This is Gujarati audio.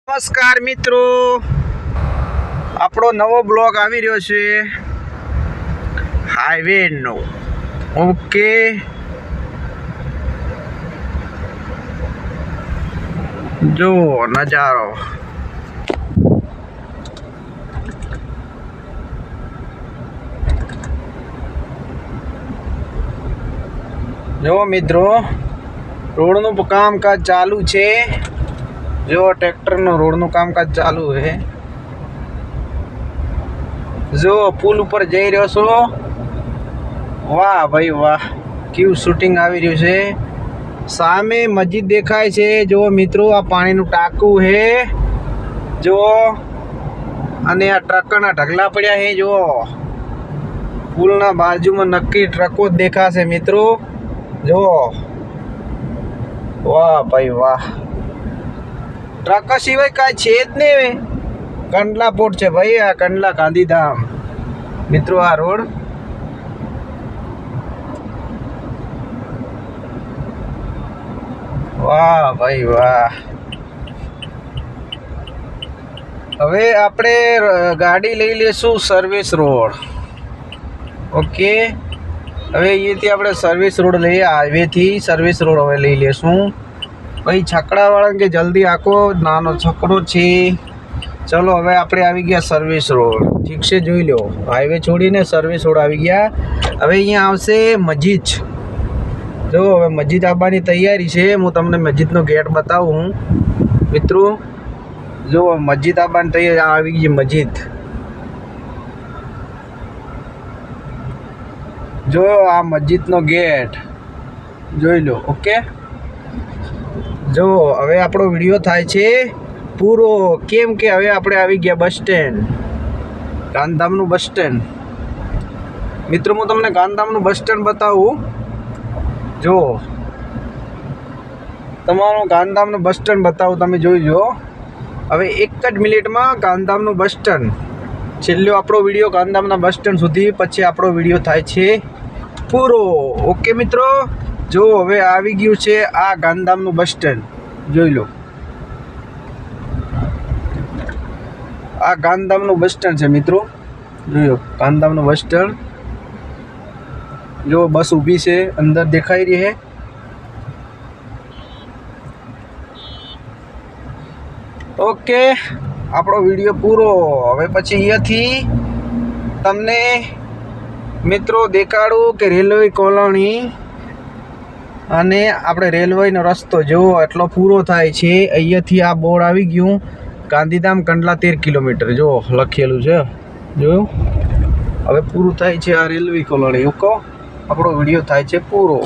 નમસ્કાર મિત્રો, આપણો નવો બ્લોગ આવી રહ્યો છે હાઈવેનો. ઓકે, જો નજારો જો મિત્રો, રોડનું કામકાજ ચાલુ છે. જો ટ્રેક્ટરનો રોડનું કામકાજ ચાલુ છે. જો પુલ ઉપર જઈ રહ્યો છો. વાહ ભાઈ વાહ, કેવું શૂટિંગ આવી રહ્યું છે. સામે મસ્જિદ દેખાય છે. જો મિત્રો, આ પાણીનું ટાંકું છે. જો અને આ ટ્રકના ઢગલા પડ્યા છે. જો પુલના બાજુમાં નક્કી ટ્રકો જ દેખાશે મિત્રો. જો વાહ ભાઈ વાહ, ટ્રક સિવાય કાંઈ છે જ નહીં. કંડલા પોર્ટ છે ભાઈ, આ કંડલા ગાંધીધામ મિત્રો. આ રોડ વાહ ભાઈ વાહ. હવે આપણે ગાડી લઈ લેશું સર્વિસ રોડ. ઓકે, હવે અહીંયાથી આપણે સર્વિસ રોડ લઈએ. હાઈવેથી સર્વિસ રોડ હવે લઈ લેશું. ભાઈ છકડાવાળા કે જલ્દી આખો નાનો છકડો છે. ચલો હવે આપણે આવી ગયા સર્વિસ રોડ. ઠીક છે, જોઈ લો. હાઈવે છોડીને સર્વિસ રોડ આવી ગયા. હવે અહીંયા આવશે મસ્જિદ. જો હવે મસ્જિદ આવવાની તૈયારી છે. હું તમને મસ્જિદનો ગેટ બતાવું મિત્રો. જો મસ્જિદ આવવાની તૈયારી આવી ગઈ મસ્જિદ. જો આ મસ્જિદનો ગેટ જોઈ લો. ઓકે, જો હવે આપણો વિડીયો થાય છે પૂરો. કેમ કે હવે આપણે આવી ગયા બસ સ્ટેન્ડ, ગાંધીધામનું બસ સ્ટેન્ડ. મિત્રો, હું તમને ગાંધીધામનું બસ સ્ટેન્ડ બતાવું. જો તમારું ગાંધીધામનું બસ સ્ટેન્ડ બતાવું, તમે જોઈ લો. હવે એક જ મિનિટમાં ગાંધીધામનું બસ સ્ટેન્ડ. છેલ્લો આપણો વિડીયો ગાંધીધામના બસ સ્ટેન્ડ સુધી, પછી આપણો વિડીયો થાય છે પૂરો. ઓકે મિત્રો, જો હવે આવી ગયું છે આ ગાંધીધામનું બસ સ્ટેન્ડ. જોઈ લો, આ ગાંધીધામનું બસ સ્ટેન્ડ છે મિત્રો. જોયો ગાંધીધામનું બસ સ્ટેન્ડ. જો બસ ઊભી છે, અંદર દેખાઈ રહી છે. ઓકે, આપણો વિડીયો પૂરો. હવે પછી અહીંયાથી તમને મિત્રો દેખાડું કે રેલવે કોલોની અને આપણે રેલવેનો રસ્તો જો એટલો પૂરો થાય છે. અહીંયાથી આ બોર્ડ આવી ગયું, ગાંધીધામ કંડલા 13 કિલોમીટર જો લખેલું છે. જોયું, હવે પૂરું થાય છે આ રેલવે કોલોની. ઓકે, આપણો વિડીયો થાય છે પૂરો.